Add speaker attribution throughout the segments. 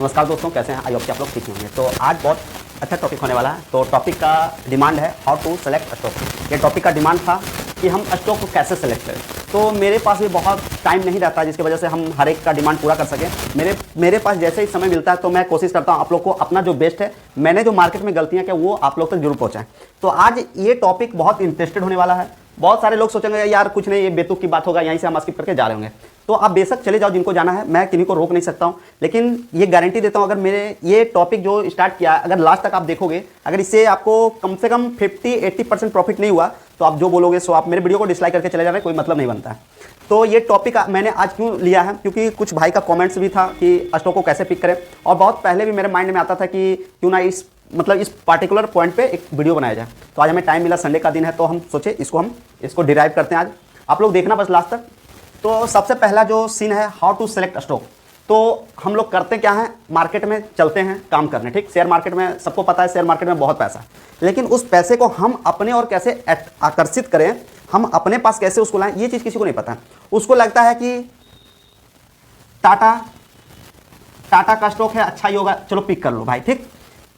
Speaker 1: नमस्कार दोस्तों, कैसे हैं? आई होप कि आप लोग ठीक होंगे। तो आज बहुत अच्छा टॉपिक होने वाला है। तो टॉपिक का डिमांड है हाउ टू सेलेक्ट स्टॉक। ये टॉपिक का डिमांड था कि हम स्टॉक को कैसे सेलेक्ट करें। तो मेरे पास भी बहुत टाइम नहीं रहता जिसकी वजह से हम हर एक का डिमांड पूरा कर सकें। मेरे पास जैसे ही समय मिलता है तो मैं कोशिश करता हूँ आप लोग को अपना जो बेस्ट है, मैंने जो मार्केट में गलतियाँ क्या वो आप लोग तक जरूर पहुँचाएं। तो आज ये टॉपिक बहुत इंटरेस्टेड होने वाला है। बहुत सारे लोग सोचेंगे यार कुछ नहीं, ये बेतुक की बात होगा, यहीं से हम स्किप करके जा रहे होंगे। तो आप बेशक चले जाओ जिनको जाना है, मैं किन्हीं को रोक नहीं सकता हूं, लेकिन ये गारंटी देता हूं अगर मेरे ये टॉपिक जो स्टार्ट किया अगर लास्ट तक आप देखोगे, अगर इससे आपको कम से कम 50-80% प्रॉफिट नहीं हुआ तो आप जो बोलोगे सो आप मेरे वीडियो को डिसलाइक करके चले जा रहे हैं, कोई मतलब नहीं बनता है। तो ये टॉपिक मैंने आज क्यों लिया है, क्योंकि कुछ भाई का कॉमेंट्स भी था कि स्टॉक को कैसे पिक करें, और बहुत पहले भी मेरे माइंड में आता था कि क्यों ना इस पार्टिकुलर पॉइंट पे एक वीडियो बनाया जाए। तो आज हमें टाइम मिला, संडे का दिन है, तो हम सोचे इसको डिराइव करते हैं। आज आप लोग देखना बस लास्ट तक। तो सबसे पहला जो सीन है हाउ टू सेलेक्ट स्टॉक। तो हम लोग करते क्या हैं, मार्केट में चलते हैं काम करने, ठीक। शेयर मार्केट में सबको पता है, शेयर मार्केट में बहुत पैसा है, लेकिन उस पैसे को हम अपने और कैसे आकर्षित करें, हम अपने पास कैसे उसको लाएं, ये चीज़ किसी को नहीं पता। उसको लगता है कि टाटा का स्टॉक है, अच्छा ही होगा, चलो पिक कर लो भाई, ठीक।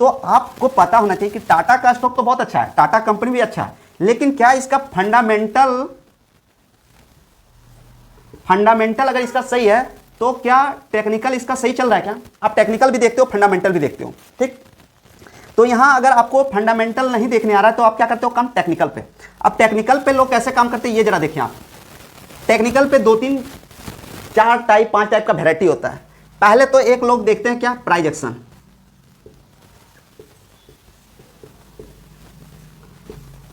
Speaker 1: तो आपको पता होना चाहिए कि टाटा का स्टॉक तो बहुत अच्छा है, टाटा कंपनी भी अच्छा है, लेकिन क्या इसका फंडामेंटल अगर इसका सही है तो क्या टेक्निकल इसका सही चल रहा है क्या? आप टेक्निकल भी देखते हो, फंडामेंटल भी देखते हो, ठीक। तो यहां अगर आपको फंडामेंटल नहीं देखने आ रहा है तो आप क्या करते हो, काम टेक्निकल पे। अब टेक्निकल पे लोग कैसे काम करते हैं ये जरा देखिए आप। टेक्निकल पे 2-3 4 टाइप 5 टाइप का वेराइटी होता है। पहले तो एक लोग देखते हैं क्या, प्राइस एक्शन,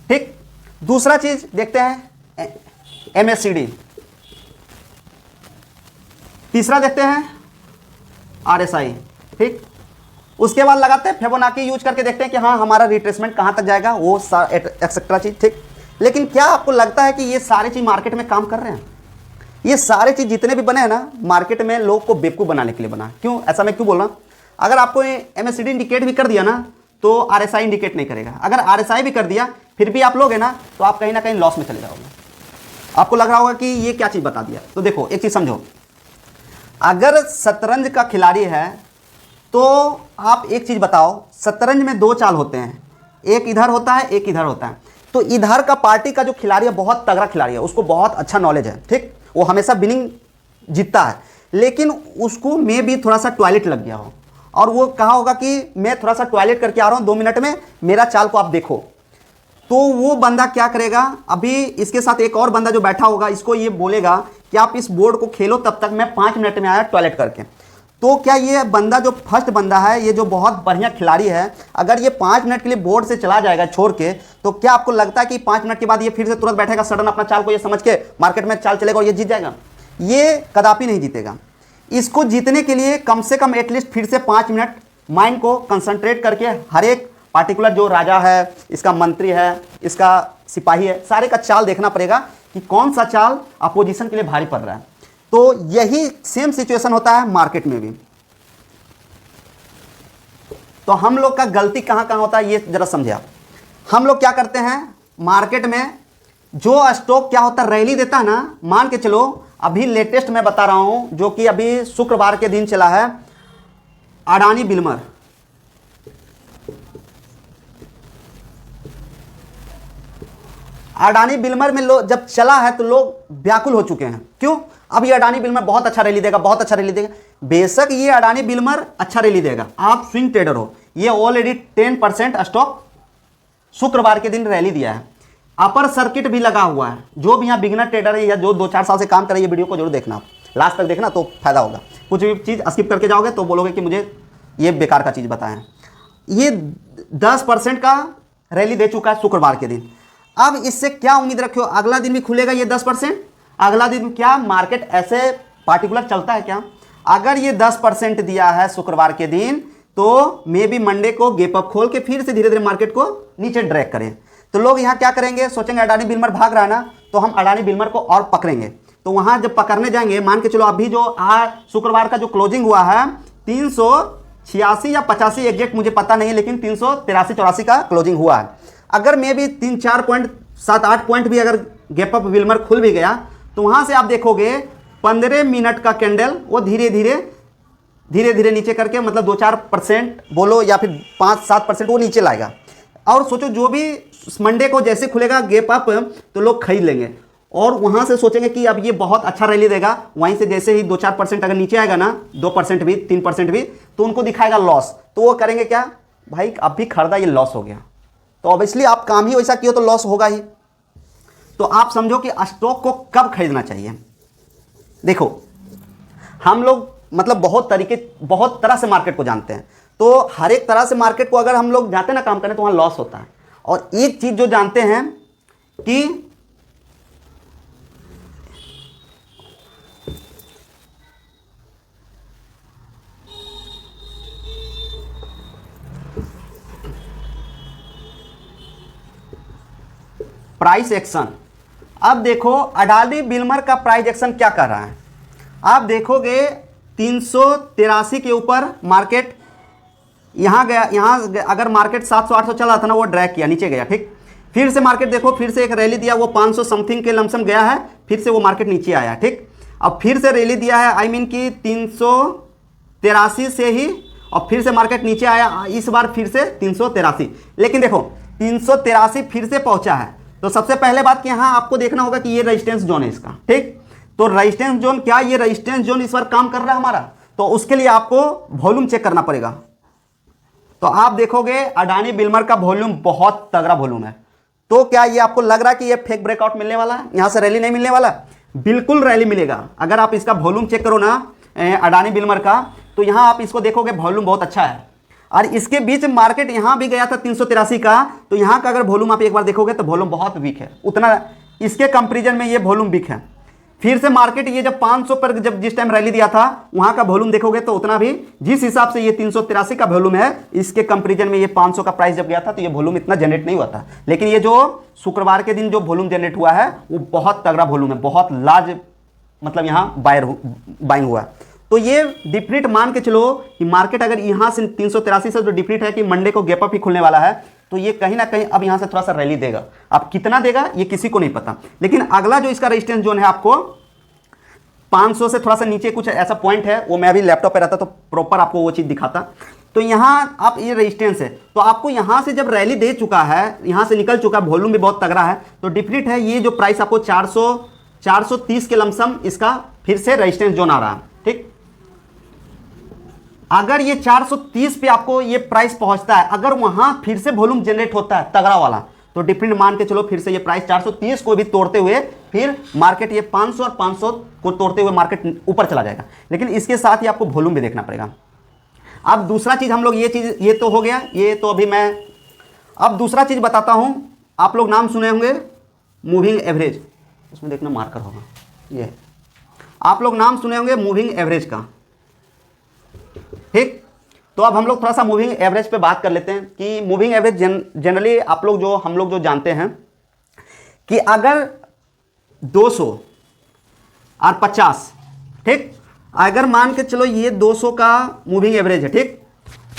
Speaker 1: ठीक। दूसरा चीज देखते हैं MACD, तीसरा देखते हैं RSI, ठीक। उसके बाद लगाते हैं फिबोनाची यूज करके देखते हैं कि हाँ हमारा रिट्रेसमेंट कहां तक जाएगा, वो एक्सेट्रा चीज, ठीक। लेकिन क्या आपको लगता है कि ये सारे चीज मार्केट में काम कर रहे हैं? ये सारे चीज जितने भी बने हैं ना मार्केट में, लोग को बेवकूफ बनाने के लिए बना। क्यों ऐसा मैं क्यों बोल रहा हूं? अगर आपको MACD इंडिकेट भी कर दिया ना तो RSI इंडिकेट नहीं करेगा। अगर RSI भी कर दिया फिर भी आप लोगे ना तो आप कहीं ना कहीं लॉस में चले जाओगे। आपको लग रहा होगा कि ये क्या चीज बता दिया। तो देखो एक चीज समझो, अगर शतरंज का खिलाड़ी है तो आप एक चीज बताओ, शतरंज में 2 चाल होते हैं, एक इधर होता है एक इधर होता है। तो इधर का पार्टी का जो खिलाड़ी है बहुत तगड़ा खिलाड़ी है, उसको बहुत अच्छा नॉलेज है, ठीक। वो हमेशा विनिंग जीतता है, लेकिन उसको में भी थोड़ा सा टॉयलेट लग गया हो और वो कहा होगा कि मैं थोड़ा सा टॉयलेट करके आ रहा हूं, 2 मिनट में मेरा चाल को आप देखो। तो वो बंदा क्या करेगा, अभी इसके साथ एक और बंदा जो बैठा होगा इसको ये बोलेगा कि आप इस बोर्ड को खेलो, तब तक मैं 5 मिनट में आया टॉयलेट करके। तो क्या ये बंदा जो फर्स्ट बंदा है, ये जो बहुत बढ़िया खिलाड़ी है, अगर ये 5 मिनट के लिए बोर्ड से चला जाएगा छोड़ के, तो क्या आपको लगता है कि 5 मिनट के बाद ये फिर से तुरंत बैठेगा सडन अपना चाल को ये समझ के मार्केट में चाल चलेगा और ये जीत जाएगा? ये कदापि नहीं जीतेगा। इसको जीतने के लिए कम से कम एटलीस्ट फिर से 5 मिनट माइंड को कंसंट्रेट करके हर एक पार्टिकुलर जो राजा है, इसका मंत्री है, इसका सिपाही है, सारे का चाल देखना पड़ेगा कि कौन सा चाल अपोजिशन के लिए भारी पड़ रहा है। तो यही सेम सिचुएशन होता है मार्केट में भी। तो हम लोग का गलती कहां कहां होता है ये जरा समझे आप। हम लोग क्या करते हैं, मार्केट में जो स्टॉक क्या होता है रैली देता है ना, मान के चलो अभी लेटेस्ट मैं बता रहा हूं जो कि अभी शुक्रवार के दिन चला है, अडानी बिल्मर। अडानी बिल्मर में जब चला है तो लोग व्याकुल हो चुके हैं। क्यों? अब ये अडानी बिल्मर बहुत अच्छा रैली देगा, बहुत अच्छा रैली देगा। बेशक ये अडानी बिल्मर अच्छा रैली देगा, आप स्विंग ट्रेडर हो, ये ऑलरेडी 10% स्टॉक शुक्रवार के दिन रैली दिया है, अपर सर्किट भी लगा हुआ है। जो भी यहाँ बिगिनर ट्रेडर है या जो 2-4 साल से काम करे, ये वीडियो को जरूर देखना, लास्ट तक देखना तो फायदा होगा। कुछ भी चीज़ स्किप करके जाओगे तो बोलोगे कि मुझे ये बेकार का चीज़ बताएं। ये 10% का रैली दे चुका है शुक्रवार के दिन। अब इससे क्या उम्मीद रखो, अगला दिन भी खुलेगा ये 10%? अगला दिन क्या मार्केट ऐसे पार्टिकुलर चलता है क्या? अगर ये 10% दिया है शुक्रवार के दिन तो मे बी मंडे को गैप अप खोल के फिर से धीरे धीरे मार्केट को नीचे ड्रैग करें। तो लोग यहाँ क्या करेंगे, सोचेंगे अडानी बिल्मर भाग रहा है ना, तो हम अडानी बिल्मर को और पकड़ेंगे। तो वहां जब पकड़ने जाएंगे, मान के चलो अभी जो शुक्रवार का जो क्लोजिंग हुआ है 386 या 85 एग्जैक्ट मुझे पता नहीं, लेकिन 383-84 का क्लोजिंग हुआ है। अगर मे भी 3-4 पॉइंट 7-8 पॉइंट भी अगर गैप अप बिल्मर खुल भी गया तो वहां से आप देखोगे 15 मिनट का कैंडल वो धीरे धीरे धीरे धीरे नीचे करके मतलब 2-4% बोलो या फिर 5-7% वो नीचे लाएगा। और सोचो जो भी मंडे को जैसे खुलेगा गैप अप तो लोग खरीद लेंगे और वहाँ से सोचेंगे कि अब ये बहुत अच्छा रैली देगा, वहीं से जैसे ही 2-4% अगर नीचे आएगा ना, 2% भी 3% भी, तो उनको दिखाएगा लॉस, तो वो करेंगे क्या, भाई अब भी खरीदा ये लॉस हो गया। तो ऑब्वियसली आप काम ही वैसा किया तो लॉस होगा ही। तो आप समझो कि स्टॉक को कब खरीदना चाहिए। देखो हम लोग मतलब बहुत तरह से मार्केट को जानते हैं, तो हर एक तरह से मार्केट को अगर हम लोग जाते हैं ना काम करने तो वहाँ लॉस होता है। और एक चीज़ जो जानते हैं कि प्राइस एक्शन, अब देखो अडानी बिल्मर का प्राइस एक्शन क्या कर रहा है। आप देखोगे 383 के ऊपर मार्केट यहाँ गया, यहाँ अगर मार्केट 700-800 चला था ना, वो ड्रैग किया नीचे गया, ठीक। फिर से मार्केट देखो फिर से एक रैली दिया, वो 500 समथिंग के लमसम गया है, फिर से वो मार्केट नीचे आया, ठीक। अब फिर से रैली दिया है, आई मीन कि 383 से ही, और फिर से मार्केट नीचे आया, इस बार फिर से 383। लेकिन देखो 383 फिर से पहुंचा है, तो सबसे पहले बात कि यहाँ आपको देखना होगा कि ये रेजिस्टेंस जोन है इसका, ठीक। तो रेजिस्टेंस जोन, क्या ये रेजिस्टेंस जोन इस बार काम कर रहा है हमारा, तो उसके लिए आपको वॉल्यूम चेक करना पड़ेगा। तो आप देखोगे अडानी बिल्मर का वॉल्यूम बहुत तगड़ा वॉल्यूम है। तो क्या ये आपको लग रहा है कि ये फेक ब्रेकआउट मिलने वाला है, यहां से रैली नहीं मिलने वाला? बिल्कुल रैली मिलेगा। अगर आप इसका वॉल्यूम चेक करो ना अडानी बिल्मर का, तो यहां आप इसको देखोगे वॉल्यूम बहुत अच्छा है। और इसके बीच मार्केट यहां भी गया था 383 का, तो यहां का अगर वॉल्यूम आप एक बार देखोगे तो वॉल्यूम बहुत वीक है, उतना इसके कंपेरिजन में ये वॉल्यूम वीक है। फिर से मार्केट ये जब 500 पर जब जिस टाइम रैली दिया था, वहां का वॉल्यूम देखोगे तो उतना भी, जिस हिसाब से ये 383 का वॉल्यूम है, इसके कंपेरिजन में ये 500 का प्राइस जब गया था तो ये वॉल्यूम इतना जनरेट नहीं हुआ था। लेकिन ये जो शुक्रवार के दिन जो वॉल्यूम जनरेट हुआ है वो बहुत तगड़ा वॉल्यूम है, बहुत लार्ज, मतलब यहाँ बाइंग हुआ। तो ये डिफरेंट मान के चलो कि मार्केट अगर यहाँ से 383 से जो डिफरेंट है कि मंडे को गैप अप ही खुलने वाला है, तो ये कहीं ना कहीं अब यहाँ से थोड़ा सा रैली देगा। अब कितना देगा ये किसी को नहीं पता, लेकिन अगला जो इसका रेजिस्टेंस जोन है आपको 500 से थोड़ा सा नीचे कुछ ऐसा पॉइंट है, वो मैं अभी लैपटॉप पे रहता तो प्रॉपर आपको वो चीज़ दिखाता। तो यहाँ आप ये रेजिस्टेंस है, तो आपको यहाँ से जब रैली दे चुका है, यहाँ से निकल चुका है, वॉल्यूम भी बहुत तगड़ा है, तो डिफरेंट है। ये जो प्राइस आपको 430 के लमसम इसका फिर से रेजिस्टेंस जोन आ रहा है, ठीक। अगर ये 430 पे आपको ये प्राइस पहुंचता है, अगर वहां फिर से वॉल्यूम जनरेट होता है तगड़ा वाला, तो डिफरेंट मान के चलो फिर से ये प्राइस 430 को भी तोड़ते हुए फिर मार्केट ये 500 और 500 को तोड़ते हुए मार्केट ऊपर चला जाएगा। लेकिन इसके साथ ही आपको वॉल्यूम भी देखना पड़ेगा। अब दूसरा चीज हम लोग ये तो हो गया, ये तो अभी मैं अब दूसरा चीज बताता हूं। आप लोग नाम सुने होंगे मूविंग एवरेज, उसमें देखना मार्कर होगा, ये आप लोग नाम सुने होंगे मूविंग एवरेज का, ठीक। तो अब हम लोग थोड़ा सा मूविंग एवरेज पे बात कर लेते हैं कि मूविंग एवरेज जनरली हम लोग जो जानते हैं कि अगर 200 और 50, ठीक, अगर मान के चलो ये 200 का मूविंग एवरेज है, ठीक,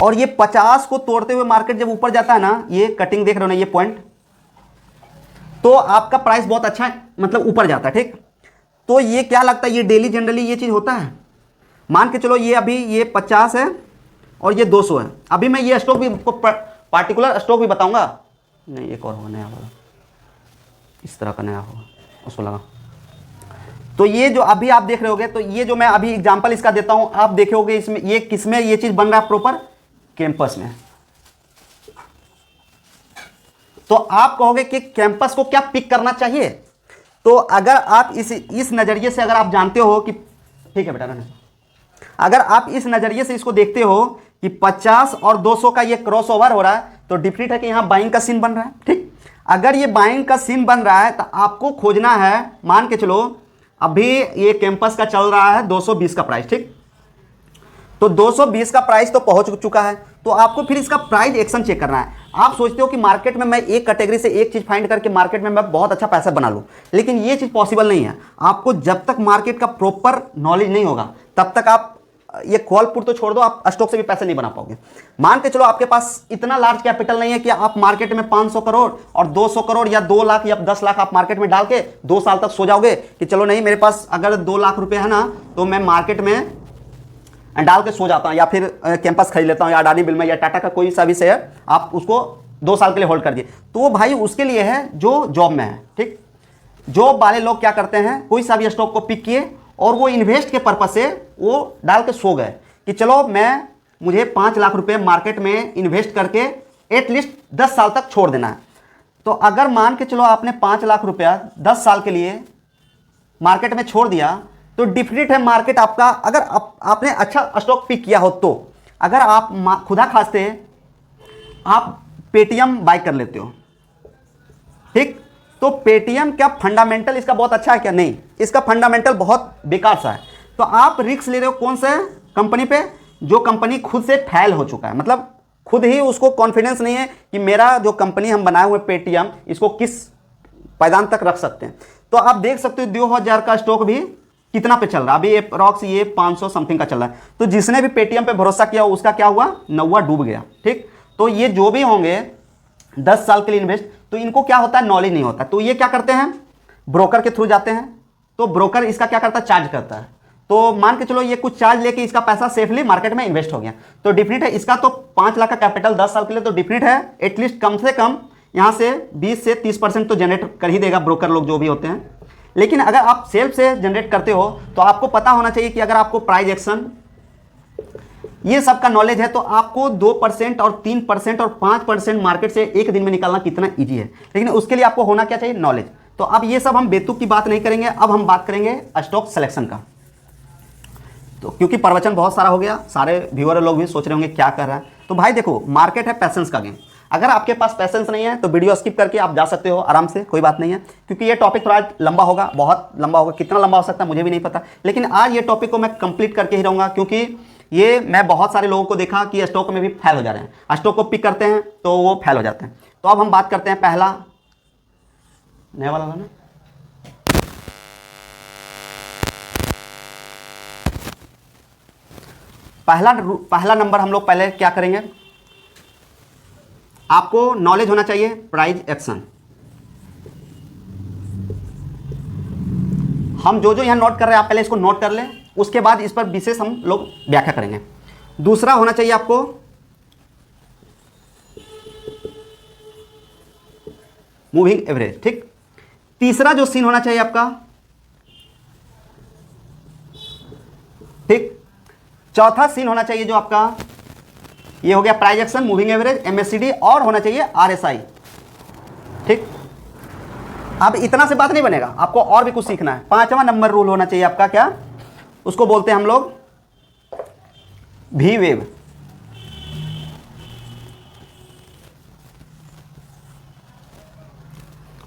Speaker 1: और ये 50 को तोड़ते हुए मार्केट जब ऊपर जाता है ना, ये कटिंग देख रहे हो ना, ये पॉइंट, तो आपका प्राइस बहुत अच्छा है, मतलब ऊपर जाता है, ठीक। तो ये क्या लगता है, ये डेली जनरली ये चीज होता है। मान के चलो ये अभी ये 50 है और ये 200 है। अभी मैं ये स्टॉक भी पार्टिकुलर स्टॉक भी बताऊंगा, नहीं एक और होगा नया वाला, इस तरह का नया होगा, उसको लगा। तो ये जो अभी आप देख रहे होगे, तो ये जो मैं अभी एग्जांपल इसका देता हूं, आप देखोगे इसमें ये किसमें ये चीज बन रहा है, प्रॉपर कैंपस में। तो आप कहोगे कि कैंपस को क्या पिक करना चाहिए, तो अगर आप इस नजरिए से अगर आप जानते हो कि ठीक है बेटा ना, अगर आप इस नजरिए से इसको देखते हो कि 50 और 200 का ये क्रॉस ओवर हो रहा है, तो डिफरेंट है कि यहां बाइंग का सीन बन रहा है, ठीक। अगर ये बाइंग का सीन बन रहा है तो आपको खोजना है, मान के चलो अभी ये कैंपस का चल रहा है 220 का प्राइस, ठीक। तो 220 का प्राइस तो पहुंच चुका है, तो आपको फिर इसका प्राइस एक्शन चेक करना है। आप सोचते हो कि मार्केट में मैं एक कैटेगरी से एक चीज फाइंड करके मार्केट में मैं बहुत अच्छा पैसा बना लूं, लेकिन ये चीज पॉसिबल नहीं है। आपको जब तक मार्केट का प्रॉपर नॉलेज नहीं होगा तब तक आप ये कॉल पुट तो छोड़ दो, आप स्टॉक से भी पैसे नहीं बना पाओगे। मान के चलो आपके पास इतना लार्ज कैपिटल नहीं है कि आप मार्केट में 500 करोड़ और 200 करोड़ या 2 लाख या 10 लाख आप मार्केट में डाल के 2 साल तक सो जाओगे कि चलो नहीं मेरे पास अगर 2 लाख रुपए है ना, तो मैं मार्केट में डाल के सो जाता हूँ, या फिर कैंपस खरीद लेता हूँ, या अडानी बिल में, या टाटा का कोई सा भी शेयर आप उसको 2 साल के लिए होल्ड कर दिए, तो वो भाई उसके लिए है जो जॉब में है। ठीक, जॉब वाले लोग क्या करते हैं, कोई सा भी स्टॉक को पिक किए और वो इन्वेस्ट के पर्पज से वो डाल के सो गए कि चलो मुझे 5 लाख रुपए मार्केट में इन्वेस्ट करके एटलीस्ट 10 साल तक छोड़ देना है। तो अगर मान के चलो आपने 5 लाख रुपया 10 साल के लिए मार्केट में छोड़ दिया, तो डिफिनिट है मार्केट आपका, अगर आपने अच्छा स्टॉक पिक किया हो, तो अगर आप खुदा खास्ते आप पेटीएम बाय कर लेते हो, ठीक, तो पेटीएम क्या फंडामेंटल इसका बहुत अच्छा है क्या? नहीं, इसका फंडामेंटल बहुत बेकार सा है। तो आप रिस्क ले रहे हो कौन से कंपनी पे? जो कंपनी खुद से फेल हो चुका है, मतलब खुद ही उसको कॉन्फिडेंस नहीं है कि मेरा जो कंपनी हम बनाए हुए पेटीएम, इसको किस पायदान तक रख सकते हैं। तो आप देख सकते हो 2000 का स्टॉक भी कितना पे चल रहा है अभी, अप्रॉक्स ये 500 समथिंग का चल रहा है। तो जिसने भी पेटीएम पे भरोसा किया उसका क्या हुआ, नौवा डूब गया। ठीक, तो ये जो भी होंगे 10 साल के लिए इन्वेस्ट, तो इनको क्या होता है, नॉलेज नहीं होता। तो ये क्या करते हैं, ब्रोकर के थ्रू जाते हैं, तो ब्रोकर इसका क्या करता है, चार्ज करता है। तो मान के चलो ये कुछ चार्ज लेके इसका पैसा सेफली मार्केट में इन्वेस्ट हो गया, तो डिफिनिट है इसका तो 5 लाख का कैपिटल 10 साल के लिए, तो डिफिनिट है एटलीस्ट कम से कम यहाँ से 20 से 30% तो जनरेट कर ही देगा ब्रोकर लोग जो भी होते हैं। लेकिन अगर आप सेल्फ से जनरेट करते हो तो आपको पता होना चाहिए कि अगर आपको प्राइस एक्शन ये सब का नॉलेज है, तो आपको 2% और 3% और 5% मार्केट से एक दिन में निकालना कितना ईजी है। लेकिन उसके लिए आपको होना क्या चाहिए, नॉलेज। तो अब ये सब हम बेतुक की बात नहीं करेंगे, अब हम बात करेंगे स्टॉक सिलेक्शन का। तो क्योंकि प्रवचन बहुत सारा हो गया, सारे व्यूअर लोग भी सोच रहे होंगे क्या कर रहा है। तो भाई देखो, मार्केट है पैसेंस का गेम। अगर आपके पास पैसेंस नहीं है तो वीडियो स्किप करके आप जा सकते हो आराम से, कोई बात नहीं है, क्योंकि ये टॉपिक थोड़ा लंबा होगा, बहुत लंबा होगा। कितना लंबा हो सकता है मुझे भी नहीं पता, लेकिन आज ये टॉपिक को मैं कंप्लीट करके ही रहूँगा, क्योंकि ये मैं बहुत सारे लोगों को देखा कि स्टॉक में भी फेल हो जा रहे हैं। स्टॉक को पिक करते हैं तो वो फेल हो जाते हैं। तो अब हम बात करते हैं पहला नया वाला ना, पहला नंबर हम लोग पहले क्या करेंगे, आपको नॉलेज होना चाहिए प्राइस एक्शन। हम जो जो यहां नोट कर रहे हैं आप पहले इसको नोट कर लें, उसके बाद इस पर विशेष हम लोग व्याख्या करेंगे। दूसरा होना चाहिए आपको मूविंग एवरेज। ठीक, तीसरा जो सीन होना चाहिए आपका, ठीक, चौथा सीन होना चाहिए जो आपका ये हो गया price action, moving average, MSCD, और होना चाहिए आरएसआई। ठीक, अब इतना से बात नहीं बनेगा, आपको और भी कुछ सीखना है। 5वां नंबर रूल होना चाहिए आपका, क्या उसको बोलते हैं हम लोग, V wave.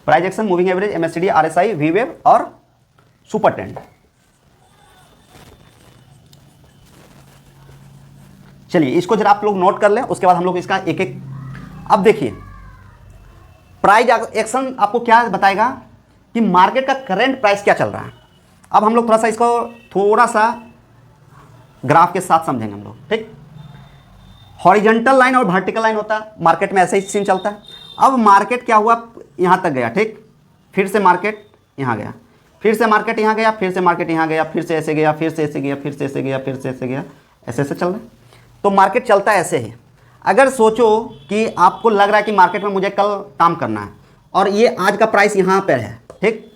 Speaker 1: Price action, moving average, MSCD, RSI, V wave और सुपर ट्रेंड। चलिए इसको जरा आप लोग नोट कर लें, उसके बाद हम लोग इसका एक एक। अब देखिए, प्राइस एक्शन आपको क्या बताएगा कि मार्केट का करंट प्राइस क्या चल रहा है। अब हम लोग थोड़ा सा इसको थोड़ा सा ग्राफ के साथ समझेंगे हम लोग। ठीक, हॉरिजॉन्टल लाइन और वर्टिकल लाइन होता है मार्केट में, ऐसे ही सीन चलता है। अब मार्केट क्या हुआ, यहाँ तक गया, ठीक, फिर से मार्केट यहाँ गया, फिर से मार्केट यहाँ गया, फिर से मार्केट यहाँ गया, फिर से ऐसे गया, फिर से ऐसे गया, फिर से ऐसे गया, फिर से ऐसे गया, ऐसे ऐसे चल रहा है। तो मार्केट चलता है ऐसे ही। अगर सोचो कि आपको लग रहा है कि मार्केट में मुझे कल काम करना है और ये आज का प्राइस यहाँ पर है, ठीक,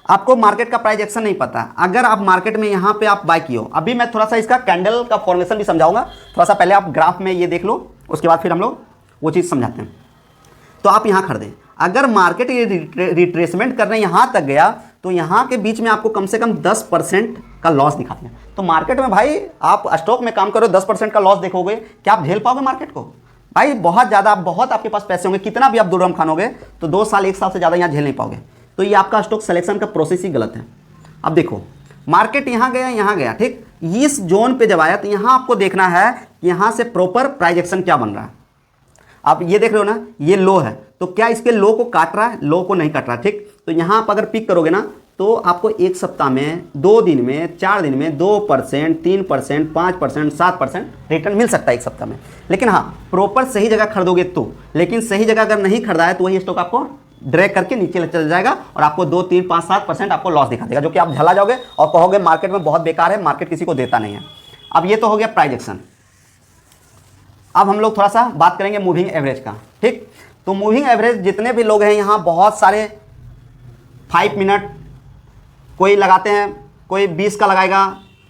Speaker 1: आपको मार्केट का प्राइस एक्शन नहीं पता। अगर आप मार्केट में यहाँ पे आप बाय किए हो, अभी मैं थोड़ा सा इसका कैंडल का फॉर्मेशन भी समझाऊंगा, थोड़ा सा पहले आप ग्राफ में ये देख लो, उसके बाद फिर हम लोग वो चीज़ समझाते हैं। तो आप यहाँ खरीदें, अगर मार्केट ये रिट्रेसमेंट करने यहाँ तक गया तो यहाँ के बीच में आपको कम से कम 10% का लॉस दिखाते हैं। तो मार्केट में भाई आप स्टॉक में काम करो, 10% का लॉस देखोगे, क्या आप झेल पाओगे मार्केट को? भाई बहुत ज़्यादा, बहुत आपके पास पैसे होंगे, कितना भी आप दुर्गम खानोगे तो 2 साल 1 साल से ज़्यादा यहाँ झेल नहीं पाओगे। तो ये आपका स्टॉक सिलेक्शन का प्रोसेस ही गलत है। अब देखो, मार्केट यहाँ गया, यहाँ गया, ठीक, इस जोन पे जब आया तो यहाँ आपको देखना है यहाँ से प्रॉपर प्राइस एक्शन क्या बन रहा है। आप ये देख रहे हो ना, ये लो है, तो क्या इसके लो को काट रहा है, लो को नहीं काट रहा, ठीक। तो यहाँ आप अगर पिक करोगे ना तो आपको 1 सप्ताह में, 2 दिन में, 4 दिन में 2%, 3%, 5%, 7% रिटर्न मिल सकता है 1 सप्ताह में। लेकिन हाँ, प्रॉपर सही जगह खरीदोगे तो। लेकिन सही जगह अगर नहीं खरीदा है तो वही स्टॉक आपको ड्रैग करके नीचे चल जाएगा और आपको 2, 3, 5, 7% आपको लॉस दिखा देगा, जो कि आप झला जाओगे और कहोगे मार्केट में बहुत बेकार है, मार्केट किसी को देता नहीं है। अब ये तो हो गया प्राइस एक्शन। अब हम लोग थोड़ा सा बात करेंगे मूविंग एवरेज का, ठीक। तो मूविंग एवरेज जितने भी लोग हैं यहाँ बहुत सारे 5 मिनट कोई लगाते हैं, कोई 20 का लगाएगा,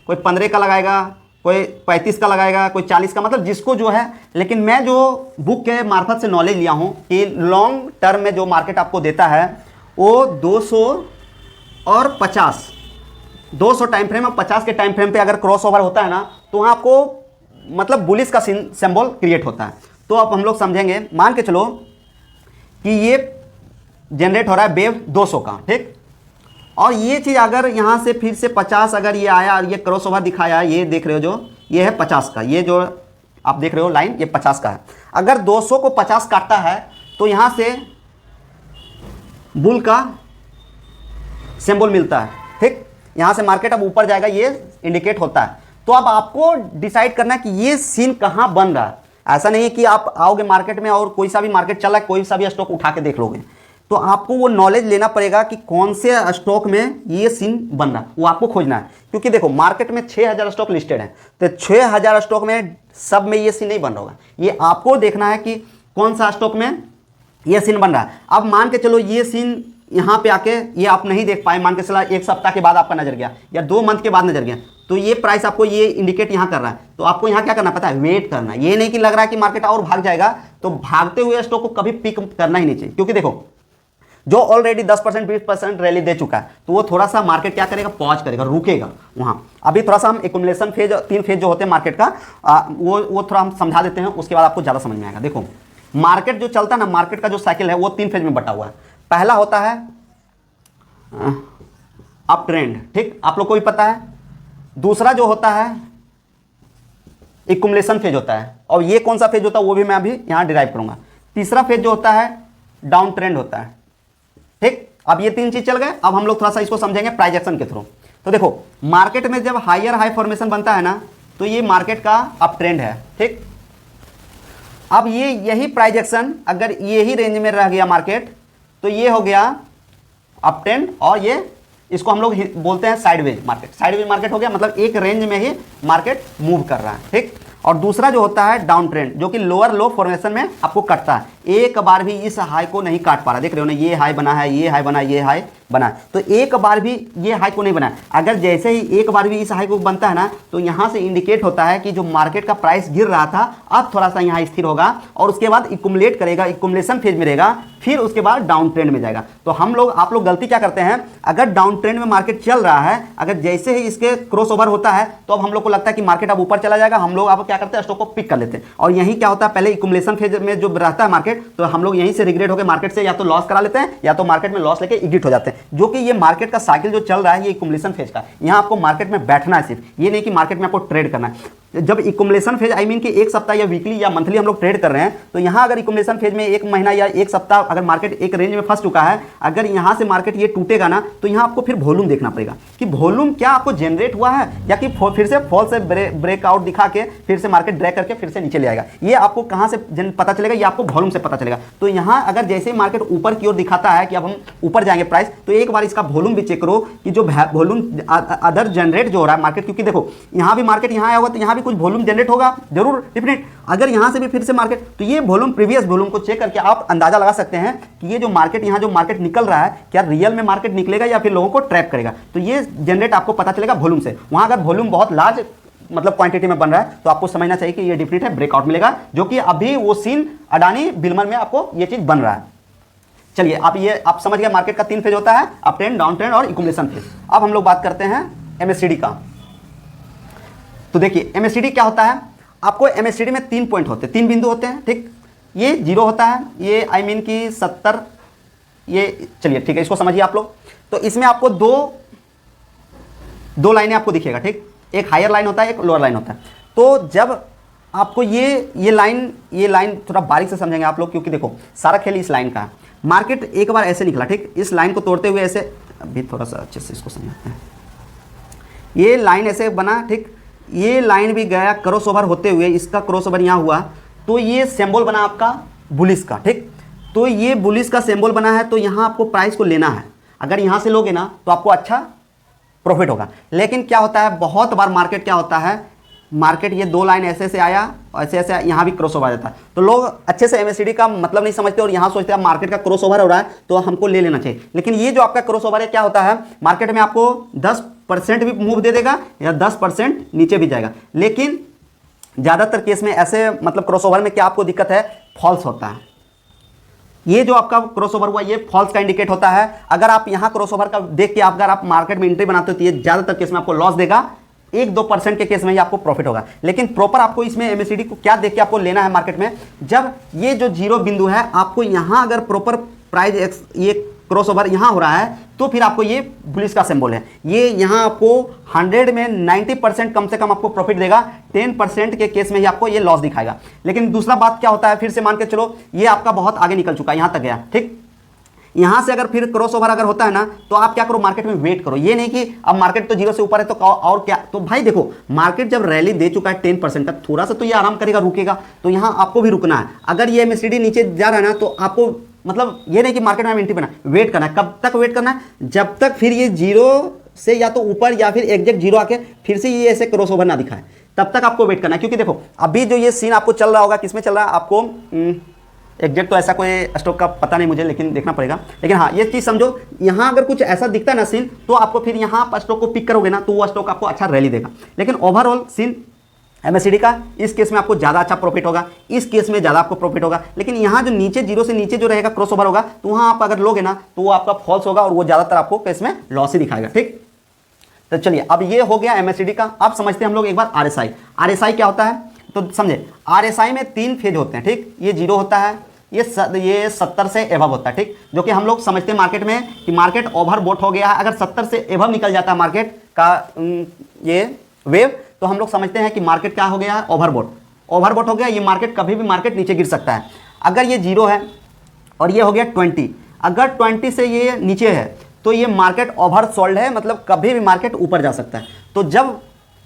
Speaker 1: कोई 15 का लगाएगा, कोई 35 का लगाएगा, कोई 40 का, मतलब जिसको जो है। लेकिन मैं जो बुक के मार्फत से नॉलेज लिया हूँ कि लॉन्ग टर्म में जो मार्केट आपको देता है वो 200 और 50, 200 टाइम फ्रेम और 50 के टाइम फ्रेम पे अगर क्रॉस ओवर होता है ना तो वहाँ आपको मतलब बुलिश का सिंबल क्रिएट होता है। तो अब हम लोग समझेंगे, मान के चलो कि ये जनरेट हो रहा है वेव 200 का, ठीक। और ये चीज़ अगर यहाँ से फिर से 50 अगर ये आया और ये क्रॉस ओवर दिखाया, ये देख रहे हो जो ये है 50 का, ये जो आप देख रहे हो लाइन ये 50 का है। अगर 200 को 50 काटता है तो यहाँ से बुल का सिंबल मिलता है, ठीक। यहाँ से मार्केट अब ऊपर जाएगा, ये इंडिकेट होता है। तो अब आपको डिसाइड करना है कि ये सीन कहाँ बन रहा है। ऐसा नहीं है कि आप आओगे मार्केट में और कोई सा भी मार्केट चल रहा है कोई सा भी स्टॉक उठा के देख लोगे। तो आपको वो नॉलेज लेना पड़ेगा कि कौन से स्टॉक में ये सीन बन रहा है, वो आपको खोजना है। क्योंकि देखो मार्केट में 6000 स्टॉक लिस्टेड है, तो 6000 स्टॉक में सब में ये सीन नहीं बन रहा होगा। ये आपको देखना है कि कौन सा स्टॉक में ये सीन बन रहा है। अब मान के चलो ये सीन यहाँ पे आके ये आप नहीं देख पाए, मान के चला 1 सप्ताह के बाद आपका नजर गया या 2 मंथ के बाद नजर गया, तो ये प्राइस आपको ये इंडिकेट यहाँ कर रहा है। तो आपको यहाँ क्या करना पता है, वेट करना। ये नहीं कि लग रहा है कि मार्केट और भाग जाएगा, तो भागते हुए स्टॉक को कभी पिक करना ही नहीं चाहिए। क्योंकि देखो जो ऑलरेडी 10% 20% रैली दे चुका है तो वो थोड़ा सा मार्केट क्या करेगा, पॉज करेगा, रुकेगा वहाँ। अभी थोड़ा सा हम एक्युमुलेशन फेज, 3 फेज जो होते हैं मार्केट का, वो थोड़ा हम समझा देते हैं, उसके बाद आपको ज़्यादा समझ में आएगा। देखो मार्केट जो चलता है ना, मार्केट का जो साइकिल है वो 3 फेज में बटा हुआ है। पहला होता है अप ट्रेंड, ठीक, आप लोग को भी पता है। दूसरा जो होता है एक्युमुलेशन फेज होता है, और ये कौन सा फेज होता है वो भी मैं अभी यहाँ डिराइव करूंगा। तीसरा फेज जो होता है डाउन ट्रेंड होता है, ठीक। अब ये 3 चीज चल गए। अब हम लोग थोड़ा सा इसको समझेंगे प्राइस एक्शन के थ्रू। तो देखो मार्केट में जब हायर हाई फॉर्मेशन बनता है ना तो ये मार्केट का अप ट्रेंड है, ठीक। अब ये यही प्राइस एक्शन अगर यही रेंज में रह गया मार्केट तो ये हो गया अप ट्रेंड, और ये इसको हम लोग बोलते हैं साइडवेज मार्केट। साइडवेज मार्केट हो गया, मतलब एक रेंज में ही मार्केट मूव कर रहा है, ठीक। और दूसरा जो होता है डाउन ट्रेंड, जो कि लोअर लो फॉर्मेशन में आपको कटता है। एक बार भी इस हाई को नहीं काट पा रहा, देख रहे हो ना, ये हाई बना है, ये हाई बना है, ये हाई बना है, तो एक बार भी ये हाई को नहीं बना है। अगर जैसे ही एक बार भी इस हाई को बनता है ना तो यहाँ से इंडिकेट होता है कि जो मार्केट का प्राइस गिर रहा था अब थोड़ा सा यहाँ स्थिर होगा, और उसके बाद इक्युमुलेट करेगा, इक्युमुलेशन फेज में रहेगा, फिर उसके बाद डाउन ट्रेंड में जाएगा। तो आप लोग गलती क्या करते हैं, अगर डाउन ट्रेंड में मार्केट चल रहा है, अगर जैसे ही इसके क्रॉस ओवर होता है तो अब हम लोग को लगता है कि मार्केट अब ऊपर चला जाएगा, हम लोग अब क्या करते हैं, स्टॉक को पिक कर लेते हैं। और यही क्या होता है, पहले इक्युमुलेशन फेज में जो रहता है मार्केट, तो हम लोग यहीं से रिग्रेट होकर मार्केट से या तो लॉस करा लेते हैं या तो मार्केट में लॉस लेके एग्जिट हो जाते हैं। जो कि ये मार्केट का साइकिल जो चल रहा है ये इक्युमुलेशन फेज का। यहाँ आपको मार्केट में बैठना है, सिर्फ ये नहीं कि मार्केट में आपको ट्रेड करना है। जब इक्युमुलेशन फेज आई मीन कि 1 सप्ताह या वीकली या मंथली हम लोग ट्रेड कर रहे हैं, तो यहाँ अगर इक्युमुलेशन फेज में 1 महीना या 1 सप्ताह अगर मार्केट एक रेंज में फंस चुका है, अगर यहाँ से मार्केट ये टूटेगा ना तो यहाँ आपको फिर वॉल्यूम देखना पड़ेगा कि वॉल्यूम क्या आपको जनरेट हुआ है या कि फिर से फॉल से ब्रेकआउट दिखा के फिर से मार्केट ड्रैग करके फिर से नीचे ले आएगा। ये आपको कहाँ से पता चलेगा, ये आपको वॉल्यूम से पता चलेगा। तो यहाँ अगर जैसे ही मार्केट ऊपर की ओर दिखाता है कि अब हम ऊपर जाएंगे प्राइस, तो एक बार इसका वॉल्यूम भी चेक करो कि जो वॉल्यूम अदर जनरेट जो हो रहा है मार्केट, क्योंकि देखो यहाँ भी मार्केट यहाँ आया होगा तो यहाँ भी कुछ वॉल्यूम जनरेट होगा जरूर डिफिनेट। अगर यहाँ से भी फिर से मार्केट, तो ये वॉल्यूम प्रीवियस वॉल्यूम को चेक करके आप अंदाजा लगा सकते हैं कि ये जो मार्केट यहाँ जो मार्केट निकल रहा है क्या रियल में मार्केट निकलेगा या फिर लोगों को ट्रैप करेगा। तो ये जनरेट आपको पता चलेगा वॉल्यूम से। वहाँ अगर वॉल्यूम बहुत लार्ज मतलब क्वांटिटी में बन रहा है तो आपको समझना चाहिए कि ये डिफिनेट है ब्रेकआउट मिलेगा, जो कि अभी वो सीन अडानी बिलमन में आपको ये चीज बन रहा है। चलिए आप समझ गए मार्केट का 3 फेज होता है, अप ट्रेंड, डाउन ट्रेंड और इक्युमुलेशन फेज। अब हम लोग बात करते हैं एमएससीडी का। तो देखिए एमएससीडी क्या होता है, आपको एमएससीडी में 3 पॉइंट होते हैं, 3 बिंदु होते हैं, ठीक। ये 0 होता है, ये आई मीन कि 70, ये चलिए ठीक है, इसको समझिए आप लोग। तो इसमें आपको दो लाइनें आपको दिखेगा, ठीक। एक हायर लाइन होता है, एक लोअर लाइन होता है। तो जब आपको ये लाइन थोड़ा बारीक से समझेंगे आप लोग, क्योंकि देखो सारा खेल इस लाइन का है। मार्केट एक बार ऐसे निकला, ठीक, इस लाइन को तोड़ते हुए ऐसे, अभी थोड़ा सा अच्छे से इसको समझाते हैं। ये लाइन ऐसे बना, ठीक, ये लाइन भी गया क्रॉस ओवर होते हुए, इसका क्रॉस ओवर यहाँ हुआ, तो ये सिंबल बना आपका बुलिश का, ठीक। तो ये बुलिश का सिंबल बना है, तो यहाँ आपको प्राइस को लेना है। अगर यहाँ से लोगे ना तो आपको अच्छा प्रॉफिट होगा। लेकिन क्या होता है, बहुत बार मार्केट क्या होता है, मार्केट ये दो लाइन ऐसे ऐसे आया और ऐसे ऐसे यहाँ भी क्रॉस ओवर आ जाता है, तो लोग अच्छे से MACD का मतलब नहीं समझते और यहाँ सोचते हैं मार्केट का क्रॉस ओवर हो रहा है तो हमको ले लेना चाहिए। लेकिन ये जो आपका क्रॉस ओवर है क्या होता है, मार्केट में आपको 10% भी मूव दे देगा या 10% नीचे भी जाएगा, लेकिन ज़्यादातर केस में ऐसे मतलब क्रॉस ओवर में क्या आपको दिक्कत है, फॉल्स होता है। ये जो आपका क्रॉस ओवर हुआ ये फॉल्स का इंडिकेट होता है। अगर आप यहाँ क्रॉस ओवर का देख के अगर आप मार्केट में एंट्री बनाते हो तो ये ज़्यादातर केस में आपको लॉस देगा, 1-2% के केस में ही आपको प्रॉफिट होगा। लेकिन प्रॉपर आपको इसमें MACD को क्या देख के आपको लेना है मार्केट में, जब ये जो जीरो बिंदु है आपको यहाँ अगर प्रॉपर प्राइस ये क्रॉस ओवर यहाँ हो रहा है तो फिर आपको ये बुलिश का सिंबल है, ये यहाँ आपको 100 में 90% कम से कम आपको प्रॉफिट देगा, 10% के केस में ही आपको ये लॉस दिखाएगा। लेकिन दूसरा बात क्या होता है, फिर से मान के चलो ये आपका बहुत आगे निकल चुका है, यहाँ तक गया, ठीक, यहाँ से अगर फिर क्रॉस ओवर अगर होता है ना तो आप क्या करो, मार्केट में वेट करो। ये नहीं कि अब मार्केट तो जीरो से ऊपर है तो और क्या, तो भाई देखो मार्केट जब रैली दे चुका है 10% का, थोड़ा सा तो ये आराम करेगा, रुकेगा, तो यहाँ आपको भी रुकना है। अगर ये MACD नीचे जा रहा है ना तो आपको मतलब ये नहीं कि मार्केट में एंट्री बना, वेट करना है। कब तक वेट करना है, जब तक फिर ये जीरो से या तो ऊपर या फिर एग्जैक्ट जीरो आके फिर से ये ऐसे क्रॉस ओवर ना दिखाए, तब तक आपको वेट करना है। क्योंकि देखो अभी जो ये सीन आपको चल रहा होगा, किसमें चल रहा है आपको एग्जैक्ट तो ऐसा कोई स्टॉक का पता नहीं मुझे, लेकिन देखना पड़ेगा। लेकिन हाँ ये चीज़ समझो, यहाँ अगर कुछ ऐसा दिखता है ना सीन तो आपको फिर यहाँ आप स्टॉक को पिक करोगे ना तो वो स्टॉक आपको अच्छा रैली देगा। लेकिन ओवरऑल सीन MACD का इस केस में आपको ज़्यादा अच्छा प्रॉफिट होगा, इस केस में ज़्यादा आपको प्रॉफिट होगा। लेकिन यहाँ जो नीचे जीरो से नीचे जो रहेगा क्रॉस ओवर होगा तो वहाँ आप अगर लोगे ना तो वो आपका फॉल्स होगा और वो ज़्यादातर आपको केस में लॉस ही दिखाएगा, ठीक। तो चलिए अब ये हो गया MACD का। अब समझते हैं हम लोग एक बार RSI क्या होता है, तो समझे RSI में 3 फेज होते हैं, ठीक। ये जीरो होता है, ये 70 से एबव होता है, ठीक, जो कि हम लोग समझते हैं मार्केट में कि मार्केट ओवरबॉट हो गया है। अगर 70 से एबव निकल जाता है मार्केट का ये वेव तो हम लोग समझते हैं कि मार्केट क्या हो गया है, ओवरबॉट हो गया, ये मार्केट कभी भी मार्केट नीचे गिर सकता है। अगर ये जीरो है और ये हो गया 20, अगर 20 से ये नीचे है तो ये मार्केट ओवरसोल्ड है, मतलब कभी भी मार्केट ऊपर जा सकता है। तो जब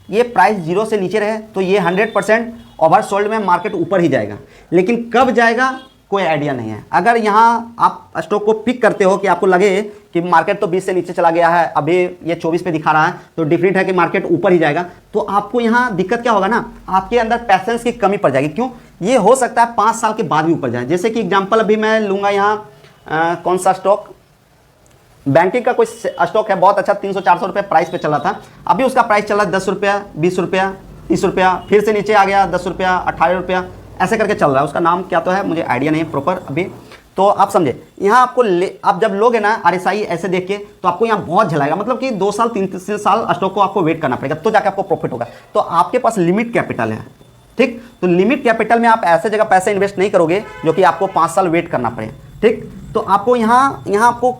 Speaker 1: ये प्राइस जीरो से नीचे रहे तो ये 100% ओवरसोल्ड में मार्केट ऊपर ही जाएगा। लेकिन कब जाएगा कोई आइडिया नहीं है। अगर यहाँ आप स्टॉक को पिक करते हो कि आपको लगे कि मार्केट तो 20 से नीचे चला गया है, अभी ये 24 पे दिखा रहा है तो डिफरेंट है कि मार्केट ऊपर ही जाएगा, तो आपको यहाँ दिक्कत क्या होगा ना, आपके अंदर पैसेंस की कमी पड़ जाएगी। क्यों, ये हो सकता है 5 साल के बाद भी ऊपर जाए। जैसे कि एग्जाम्पल अभी मैं लूँगा यहाँ कौन सा स्टॉक, बैंकिंग का कोई स्टॉक है बहुत अच्छा, 300-400 रुपये प्राइस पे चला था, अभी उसका प्राइस चला 10 रुपया, 20 रुपया, 30 रुपया, फिर से नीचे आ गया 10 रुपया, 18 रुपया, ऐसे करके चल रहा है। उसका नाम क्या तो है मुझे आइडिया नहीं है प्रॉपर अभी। तो आप समझे यहाँ आपको आप जब लोगे ना RSI ऐसे देख के तो आपको यहाँ बहुत झलाएगा, मतलब कि 2 साल 3 साल स्टॉक को आपको वेट करना पड़ेगा तो जाके आपको प्रॉफिट होगा। तो आपके पास लिमिट कैपिटल है, ठीक, तो लिमिट कैपिटल में आप ऐसे जगह पैसे इन्वेस्ट नहीं करोगे जो कि आपको 5 साल वेट करना पड़े, ठीक। तो आपको यहाँ आपको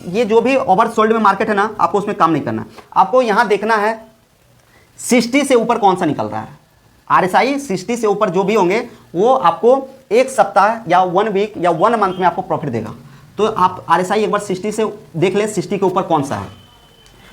Speaker 1: ये जो भी ओवरसोल्ड में मार्केट है ना, आपको उसमें काम नहीं करना। आपको यहाँ देखना है 60 से ऊपर कौन सा निकल रहा है। RSI 60 से ऊपर जो भी होंगे वो आपको एक सप्ताह या 1 वीक या 1 मंथ में आपको प्रॉफिट देगा। तो आप RSI एक बार 60 से देख लें, 60 के ऊपर कौन सा है।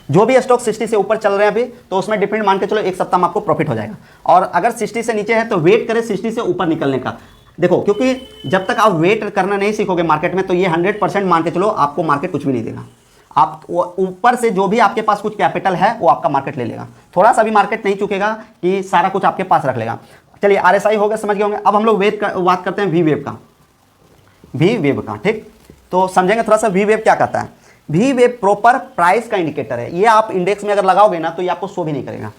Speaker 1: जो भी स्टॉक 60 से ऊपर चल रहे हैं अभी तो उसमें डिफरेंट मान के चलो एक सप्ताह में आपको प्रॉफिट हो जाएगा। और अगर 60 से नीचे है तो वेट करें 60 से ऊपर निकलने का। देखो क्योंकि जब तक आप वेट करना नहीं सीखोगे मार्केट में तो ये 100% मान के चलो आपको मार्केट कुछ भी नहीं देगा। आप ऊपर से जो भी आपके पास कुछ कैपिटल है वो आपका मार्केट ले लेगा, थोड़ा सा भी मार्केट नहीं चुकेगा कि सारा कुछ आपके पास रख लेगा। चलिए RSI हो गया, समझ गए होंगे। अब हम लोग बात करते हैं वी वेव का, ठीक। तो समझेंगे थोड़ा सा वी वेव क्या कहता है। वी वेव प्रॉपर प्राइस का इंडिकेटर है। ये आप इंडेक्स में अगर लगाओगे ना तो ये आपको शो भी नहीं करेगा।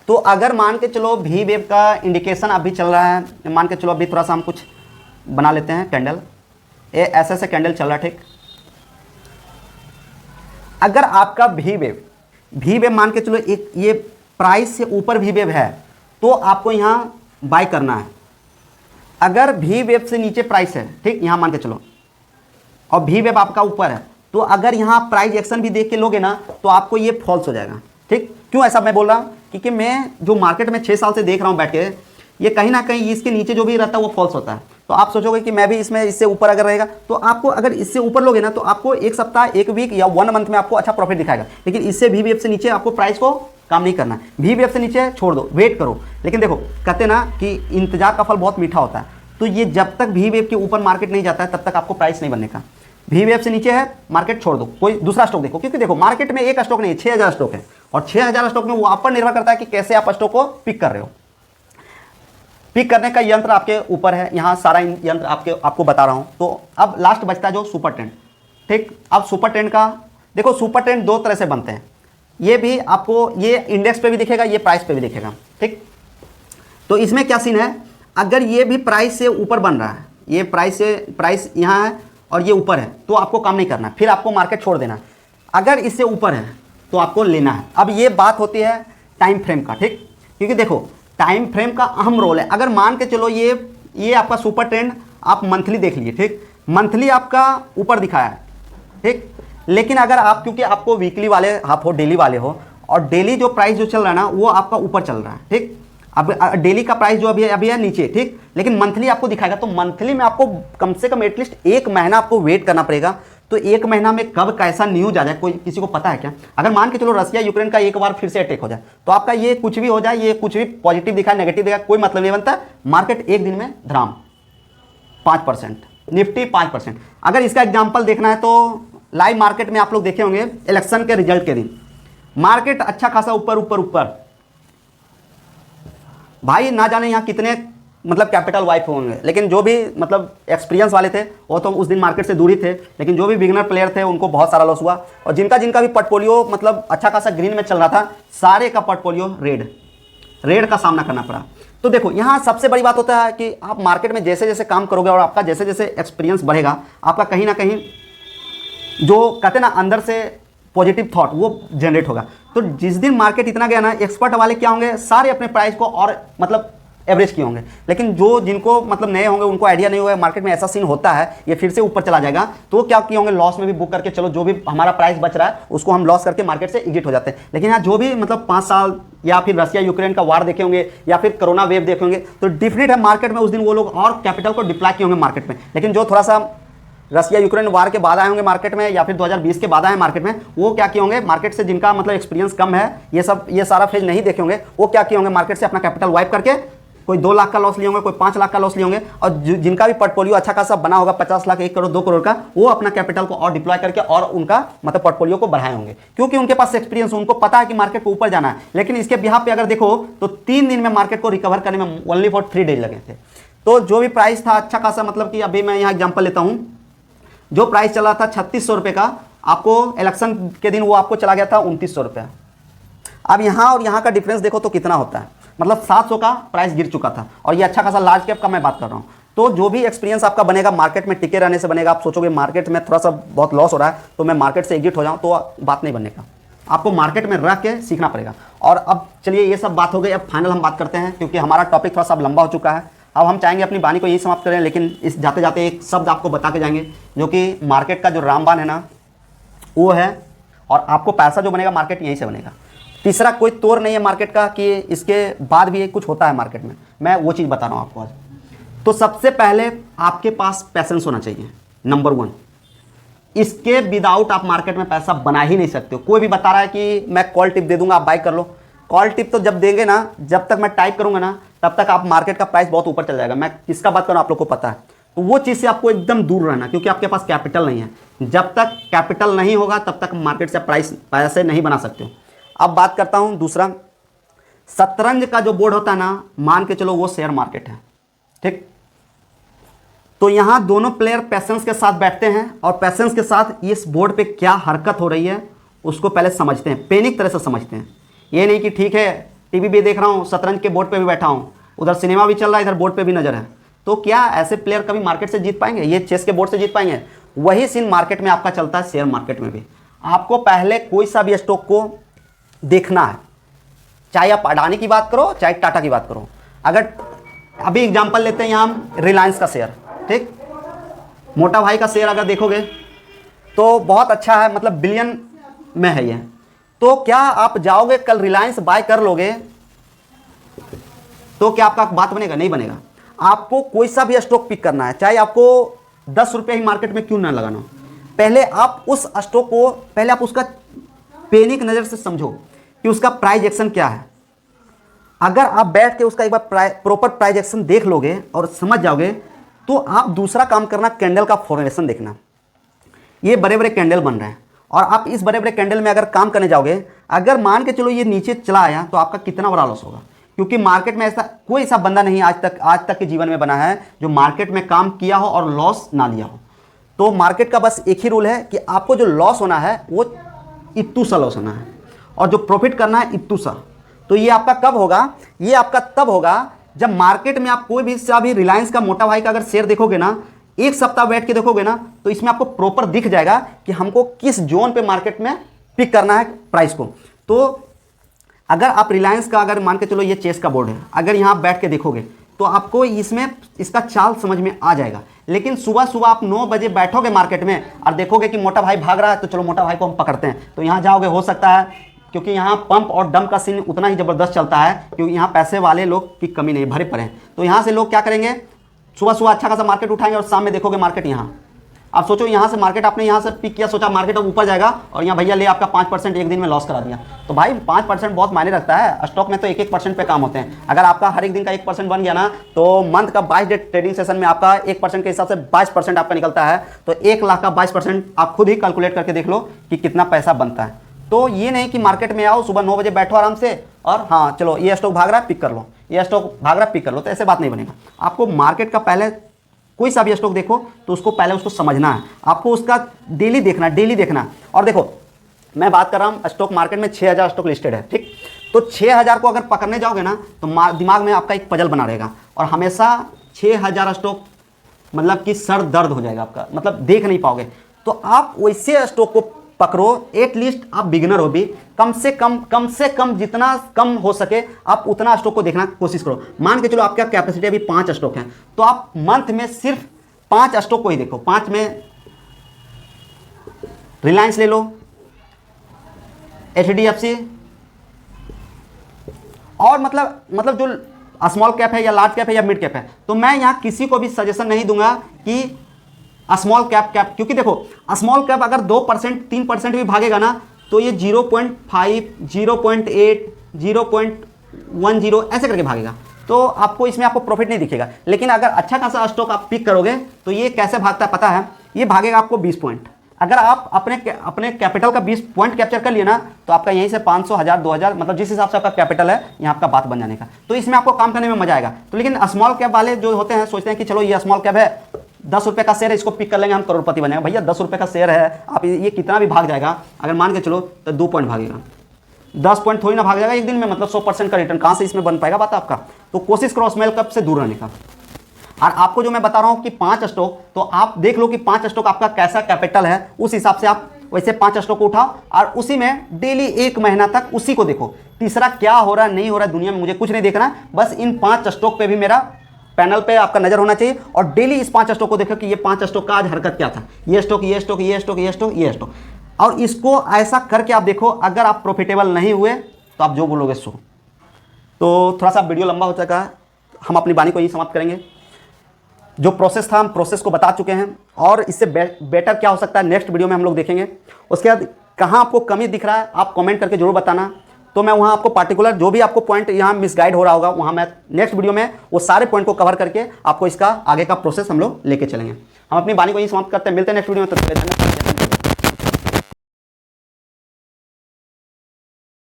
Speaker 1: तो अगर मान के चलो वी वेव का इंडिकेशन अभी चल रहा है, मान के चलो अभी थोड़ा सा हम कुछ बना लेते हैं कैंडल, ये ऐसे कैंडल चल रहा है, ठीक। अगर आपका वी वेव मान के चलो एक ये प्राइस से ऊपर वी वेव है तो आपको यहाँ बाय करना है। अगर वी वेव से नीचे प्राइस है, ठीक, यहाँ मान के चलो, और वी वेव आपका ऊपर है तो अगर यहाँ प्राइस एक्शन भी देख के लोगे ना तो आपको ये फॉल्स हो जाएगा, ठीक। क्यों ऐसा मैं बोल रहा हूँ, क्योंकि मैं जो मार्केट में 6 साल से देख रहा हूँ बैठ के, ये कहीं ना कहीं इसके नीचे जो भी रहता है वो फॉल्स होता है। तो आप सोचोगे कि मैं भी इसमें इससे ऊपर अगर रहेगा तो आपको अगर इससे ऊपर लोगे ना तो आपको एक सप्ताह, 1 वीक या 1 मंथ में आपको अच्छा प्रॉफिट दिखाएगा। लेकिन इससे वी वेव से नीचे आपको प्राइस को काम नहीं करना है। वी वेव से नीचे छोड़ दो, वेट करो। लेकिन देखो कहते ना कि इंतजार का फल बहुत मीठा होता है, तो ये जब तक वी वेव के ऊपर मार्केट नहीं जाता है तब तक आपको प्राइस नहीं बनने का। वी वेव से नीचे है मार्केट छोड़ दो, कोई दूसरा स्टॉक देखो। क्योंकि देखो मार्केट में एक स्टॉक नहीं, 6000 स्टॉक है और 6000 स्टॉक में वो आप पर निर्भर करता है कि कैसे आप स्टॉक को पिक कर रहे हो। पिक करने का यंत्र आपके ऊपर है, यहाँ सारा यंत्र आपको बता रहा हूँ। तो अब लास्ट बचता है जो सुपर ट्रेंड। ठीक, अब सुपर ट्रेंड का देखो, सुपर ट्रेंड दो तरह से बनते हैं। ये भी आपको ये इंडेक्स पे भी दिखेगा, ये प्राइस पे भी दिखेगा। ठीक, तो इसमें क्या सीन है, अगर ये भी प्राइस से ऊपर बन रहा है, ये प्राइस यहाँ है और ये ऊपर है, तो आपको काम नहीं करना, फिर आपको मार्केट छोड़ देना। अगर इससे ऊपर है तो आपको लेना है। अब ये बात होती है टाइम फ्रेम का। ठीक, क्योंकि देखो टाइम फ्रेम का अहम रोल है। अगर मान के चलो ये आपका सुपर ट्रेंड आप मंथली देख लीजिए। ठीक, मंथली आपका ऊपर दिखाया है। ठीक, लेकिन अगर आप, क्योंकि आपको वीकली वाले आप हो, डेली वाले हो, और डेली जो प्राइस जो चल रहा है ना वो आपका ऊपर चल रहा है। ठीक, अब डेली का प्राइस जो अभी है नीचे। ठीक, लेकिन मंथली आपको दिखाएगा, तो मंथली में आपको कम से कम एटलीस्ट 1 महीना आपको वेट करना पड़ेगा। तो 1 महीना में कब कैसा न्यूज आ जाए कोई किसी को पता है क्या? अगर मान के चलो रसिया यूक्रेन का एक बार फिर से अटैक हो जाए, तो आपका ये कुछ भी हो जाए, ये कुछ भी पॉजिटिव दिखाए नेगेटिव दिखाए, कोई मतलब नहीं बनता। मार्केट एक दिन में धड़ाम 5%, निफ्टी 5%। अगर इसका एग्जाम्पल देखना है तो लाइव मार्केट में आप लोग देखे होंगे, इलेक्शन के रिजल्ट के दिन मार्केट अच्छा खासा ऊपर ऊपर ऊपर, भाई ना जाने यहाँ कितने मतलब कैपिटल वाइप होंगे। लेकिन जो भी मतलब एक्सपीरियंस वाले थे वो तो उस दिन मार्केट से दूरी थे, लेकिन जो भी बिगिनर प्लेयर थे उनको बहुत सारा लॉस हुआ। और जिनका भी पोर्टफोलियो मतलब अच्छा खासा ग्रीन में चल रहा था, सारे का पोर्टफोलियो रेड का सामना करना पड़ा। तो देखो यहाँ सबसे बड़ी बात होता है कि आप मार्केट में जैसे जैसे काम करोगे और आपका जैसे जैसे एक्सपीरियंस बढ़ेगा, आपका कहीं ना कहीं जो कहते हैं ना अंदर से पॉजिटिव थॉट वो जनरेट होगा। तो जिस दिन मार्केट इतना गया ना, एक्सपर्ट वाले क्या होंगे, सारे अपने प्राइस को और मतलब एवरेज किए होंगे। लेकिन जिनको मतलब नए होंगे, उनको आइडिया नहीं होगा मार्केट में ऐसा सीन होता है, ये फिर से ऊपर चला जाएगा, तो वो क्या किए होंगे, लॉस में भी बुक करके चलो जो भी हमारा प्राइस बच रहा है उसको हम लॉस करके मार्केट से एग्जिट हो जाते हैं। लेकिन यहाँ जो भी मतलब 5 साल या फिर रसिया यूक्रेन का वार देखे होंगे या फिर कोरोना वेव देखे होंगे, तो डिफरेंट है मार्केट में। उस दिन वो लोग और कैपिटल को डिप्लॉय किए होंगे मार्केट में। लेकिन जो थोड़ा सा रसिया यूक्रेन वार के बाद आए होंगे मार्केट में, या फिर 2020 के बाद आए मार्केट में, वो क्या किए होंगे, मार्केट से जिनका मतलब एक्सपीरियंस कम है, ये सारा फेज नहीं देखे होंगे, वो क्या किए होंगे, मार्केट से अपना कैपिटल वाइप करके कोई 2 लाख का लॉस लिए होंगे, कोई 5 लाख का लॉस लिए होंगे। और जिनका भी पोर्टफोलियो अच्छा खासा बना होगा 50 लाख, 1 करोड़, 2 करोड़ का, वो अपना कैपिटल को और डिप्लॉय करके और उनका मतलब पोर्टफोलियो को बढ़ाए होंगे, क्योंकि उनके पास एक्सपीरियंस, उनको पता है कि मार्केट को ऊपर जाना है। लेकिन इसके बिहाफ पे अगर देखो तो 3 दिन में मार्केट को रिकवर करने में ओनली फॉर 3 डेज लगे थे। तो जो भी प्राइस था अच्छा खासा, मतलब कि अभी मैं यहाँ एग्जाम्पल लेता हूँ, जो प्राइस चला था 3600 रुपये का, आपको इलेक्शन के दिन वो आपको चला गया था 2900 रुपये। अब यहाँ और यहाँ का डिफरेंस देखो तो कितना होता है, मतलब 700 का प्राइस गिर चुका था। और ये अच्छा खासा लार्ज कैप का मैं बात कर रहा हूँ। तो जो भी एक्सपीरियंस आपका बनेगा मार्केट में टिके रहने से बनेगा। आप सोचोगे मार्केट में थोड़ा सा बहुत लॉस हो रहा है तो मैं मार्केट से एग्जिट हो जाऊँ, तो बात नहीं बनेगा। आपको मार्केट में रह के सीखना पड़ेगा। और अब चलिए ये सब बात हो गई, अब फाइनल हम बात करते हैं, क्योंकि हमारा टॉपिक थोड़ा सा लंबा हो चुका है। अब हम चाहेंगे अपनी वाणी को यही समाप्त करें, लेकिन इस जाते जाते एक शब्द आपको बता के जाएंगे, जो कि मार्केट का जो रामबाण है ना वो है, और आपको पैसा जो बनेगा मार्केट यहीं से बनेगा। तीसरा कोई तोड़ नहीं है मार्केट का कि इसके बाद भी कुछ होता है मार्केट में, मैं वो चीज़ बता रहा हूँ आपको आज। तो सबसे पहले आपके पास पैसेंस होना चाहिए, नंबर 1। इसके विदाउट आप मार्केट में पैसा बना ही नहीं सकते हो। कोई भी बता रहा है कि मैं कॉल टिप दे दूंगा, आप बाय कर लो, कॉल टिप तो जब देंगे ना, जब तक मैं टाइप करूंगा ना, तब तक आप मार्केट का प्राइस बहुत ऊपर चल जाएगा। मैं किसका बात करूँ आप लोग को पता है। तो वो चीज़ से आपको एकदम दूर रहना, क्योंकि आपके पास कैपिटल नहीं है। जब तक कैपिटल नहीं होगा तब तक मार्केट से पैसे नहीं बना सकते हो। अब बात करता हूं दूसरा, शतरंज का जो बोर्ड होता है ना, मान के चलो वो शेयर मार्केट है, ठीक। तो यहां दोनों प्लेयर पैसेंस के साथ बैठते हैं और पैसेंस के साथ इस बोर्ड पे क्या हरकत हो रही है उसको पहले समझते हैं, पैनिक तरह से समझते हैं। ये नहीं कि ठीक है टीवी भी देख रहा हूं, शतरंज के बोर्ड पे भी बैठा हूं, उधर सिनेमा भी चल रहा है, इधर बोर्ड पे भी नजर है। तो क्या ऐसे प्लेयर कभी मार्केट से जीत पाएंगे? ये चेस के बोर्ड से जीत पाएंगे? वही सीन मार्केट में आपका चलता है, शेयर मार्केट में भी। आपको पहले कोई सा भी स्टॉक को देखना है, चाहे आप अडानी की बात करो चाहे टाटा की बात करो। अगर अभी एग्जांपल लेते हैं यहाँ हम रिलायंस का शेयर, ठीक, मोटा भाई का शेयर अगर देखोगे तो बहुत अच्छा है, मतलब बिलियन में है ये। तो क्या आप जाओगे कल रिलायंस बाय कर लोगे तो क्या आपका बात बनेगा? नहीं बनेगा। आपको कोई सा भी स्टॉक पिक करना है, चाहे आपको 10 रुपये ही मार्केट में क्यों ना लगाना हो, पहले आप उस स्टॉक को, पहले आप उसका पैनिक नज़र से समझो कि उसका प्राइस एक्शन क्या है। अगर आप बैठ के उसका एक बार प्रॉपर प्राइस एक्शन देख लोगे और समझ जाओगे, तो आप दूसरा काम करना, कैंडल का फॉर्मेशन देखना। ये बड़े बड़े कैंडल बन रहे हैं और आप इस बड़े बड़े कैंडल में अगर काम करने जाओगे, अगर मान के चलो ये नीचे चला आया तो आपका कितना बड़ा लॉस होगा। क्योंकि मार्केट में ऐसा कोई ऐसा बंदा नहीं आज तक के जीवन में बना है जो मार्केट में काम किया हो और लॉस ना लिया हो। तो मार्केट का बस एक ही रूल है कि आपको जो लॉस होना है वो इतू सा लॉस होना है और जो प्रॉफिट करना है इतू सा। तो ये आपका कब होगा? ये आपका तब होगा जब मार्केट में आप कोई भी रिलायंस का मोटा भाई का अगर शेयर देखोगे ना, एक सप्ताह बैठ के देखोगे ना, तो इसमें आपको प्रॉपर दिख जाएगा कि हमको किस जोन पे मार्केट में पिक करना है प्राइस को। तो अगर आप रिलायंस का अगर मान के चलो ये चेस का बोर्ड है, अगर यहाँ बैठ के देखोगे तो आपको इसमें इसका चाल समझ में आ जाएगा। लेकिन सुबह सुबह आप 9 बजे बैठोगे मार्केट में और देखोगे कि मोटा भाई भाग रहा है, तो चलो मोटा भाई को हम पकड़ते हैं, तो यहाँ जाओगे, हो सकता है क्योंकि यहाँ पंप और डंप का सीन उतना ही ज़बरदस्त चलता है, क्योंकि यहाँ पैसे वाले लोग की कमी नहीं, भरे पड़े हैं। तो यहाँ से लोग क्या करेंगे, सुबह सुबह अच्छा खासा मार्केट उठाएंगे और शाम में देखोगे मार्केट यहाँ। आप सोचो यहाँ से मार्केट आपने यहाँ से पिक किया, सोचा मार्केट अब ऊपर जाएगा और यहाँ भैया ले आपका 5% एक दिन में लॉस करा दिया। तो भाई 5% बहुत मायने रखता है। स्टॉक में तो 1% पे काम होते हैं। अगर आपका हर एक दिन का 1% बन गया ना, तो मंथ का 22 डे ट्रेडिंग सेशन में आपका 1% के हिसाब से 22% आपका निकलता है। तो 1 लाख का 22% आप खुद ही कैलकुलेट करके देख लो कि कितना पैसा बनता है। तो ये नहीं कि मार्केट में आओ, सुबह 9 बजे बैठो आराम से और हाँ चलो ये स्टॉक भाग रहा है पिक कर लो, ये स्टॉक भाग रहा है पिक कर लो, तो ऐसे बात नहीं बनेगा। आपको मार्केट का पहले कोई सा भी स्टॉक देखो तो उसको पहले उसको समझना है, आपको उसका डेली देखना। और देखो मैं बात कर रहा हूँ स्टॉक मार्केट में 6000 स्टॉक लिस्टेड है, ठीक। तो 6000 को अगर पकड़ने जाओगे ना तो दिमाग में आपका एक पजल बना रहेगा और हमेशा 6000 स्टॉक मतलब कि सर दर्द हो जाएगा आपका, मतलब देख नहीं पाओगे। तो आप वैसे स्टॉक को पकड़ो, एटलीस्ट आप बिगिनर हो भी, कम से कम जितना कम हो सके आप उतना स्टॉक को देखना कोशिश करो। मान के चलो आपका कैपेसिटी अभी 5 स्टॉक है, तो आप मंथ में सिर्फ 5 स्टॉक को ही देखो। 5 में रिलायंस ले लो, HDFC और मतलब जो स्मॉल कैप है या लार्ज कैप है या मिड कैप है। तो मैं यहाँ किसी को भी सजेशन नहीं दूंगा कि स्मॉल कैप, क्योंकि देखो स्मॉल कैप अगर 2% 3% भी भागेगा ना तो ये 0.5 0.8 0.10 ऐसे करके भागेगा, तो आपको इसमें आपको प्रॉफिट नहीं दिखेगा। लेकिन अगर अच्छा खासा स्टॉक आप पिक करोगे तो ये कैसे भागता है पता है, ये भागेगा आपको 20 पॉइंट। अगर आप अपने कैपिटल का 20 पॉइंट कैप्चर कर लिए ना तो आपका यहीं से 500 1000 2000 मतलब जिस हिसाब से आपका कैपिटल है यहाँ आपका बात बन जाने का। तो इसमें आपको काम करने में मजा आएगा। तो लेकिन स्मॉल कैप वाले जो होते हैं सोचते हैं कि चलो ये स्मॉल कैप है, 10 रुपये का शेयर है, इसको पिक कर लेंगे हम करोड़पति बनेगा। भैया 10 रुपये का शेयर है, आप ये कितना भी भाग जाएगा, अगर मान के चलो तो 2 पॉइंट भागेगा, 10 पॉइंट थोड़ी ना भाग जाएगा एक दिन में, मतलब 100% का रिटर्न कहाँ से इसमें बन पाएगा बात आपका। तो कोशिश करो स्मॉल कैप से दूर रहने का। और आपको जो मैं बता रहा हूँ कि 5 स्टॉक, तो आप देख लो कि 5 स्टॉक आपका कैसा कैपिटल है, उस हिसाब से आप वैसे 5 स्टॉक को उठाओ और उसी में डेली 1 महीना तक उसी को देखो। तीसरा क्या हो रहा है नहीं हो रहा है दुनिया में मुझे कुछ नहीं देखना, बस इन 5 स्टॉक पे भी मेरा पैनल पे आपका नजर होना चाहिए और डेली इस 5 स्टॉक को देखो कि ये 5 स्टॉक का आज हरकत क्या था, ये स्टॉक ये स्टॉक ये स्टॉक ये स्टॉक ये स्टॉक, और इसको ऐसा करके आप देखो। अगर आप प्रॉफिटेबल नहीं हुए तो आप जो बोलोगे सो। तो थोड़ा सा वीडियो लंबा हो चुका है, हम अपनी वाणी को यही समाप्त करेंगे। जो प्रोसेस था हम प्रोसेस को बता चुके हैं और इससे बेटर क्या हो सकता है नेक्स्ट वीडियो में हम लोग देखेंगे। उसके बाद कहाँ आपको कमी दिख रहा है आप कमेंट करके जरूर बताना, तो मैं वहाँ आपको पार्टिकुलर जो भी आपको पॉइंट यहाँ मिसगाइड हो रहा होगा वहाँ मैं नेक्स्ट वीडियो में वो सारे पॉइंट को कवर करके आपको इसका आगे का प्रोसेस हम लोग लेके चलेंगे। हम अपनी वाणी को यही समाप्त करते हैं, मिलते हैं नेक्स्ट वीडियो में। तो